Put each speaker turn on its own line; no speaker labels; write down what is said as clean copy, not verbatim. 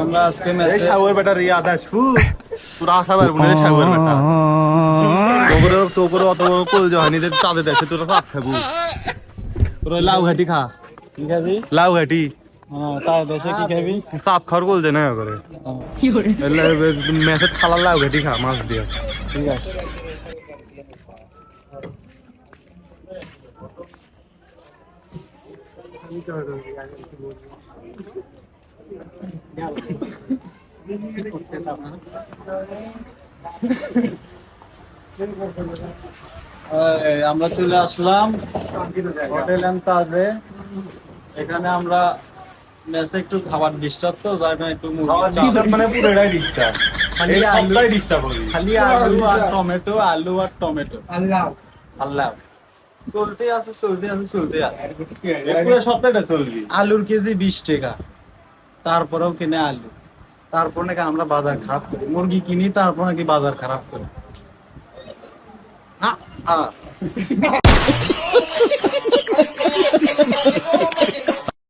আমরা আজকে ম্যাচে
এই শাওয়ার বেটা রিয়াদ আসু তোর আশা পারবো না শাওয়ার বেটা তোর অত বড় কল জহানি তাদের দেশে তোরা পাপ খাবো তোরা লাউ ঘাটি খা
কি খাবি?
লাউ ঘাটি
হ্যাঁ, তাই দেশে কি খাবি?
চাপ খাওয়ার কল দে না করে ম্যাচের থালার লাউ ঘাটি খা মাছ দিয়ে
ঠিক আছে। আমরা চলে আসলাম হোটেল এন্ড তাজে। এখানে আমরা মেসে একটু খাবার ডিস্টার্ব তো যার জন্য একটু
মানে পুরোটাই ডিস্টার্ব
খালি আলু
ডিস্টার্ব হবে
খালি আলু আর টমেটো আল্লাহ চলতে আছে
পুরো সপ্তাহটা চলবি
আলুর কেজি 20 টাকা, তারপরেও কিনে আলু। তারপর নাকি আমরা বাজার খারাপ করি, মুরগি কিনি তারপর নাকি বাজার খারাপ করি।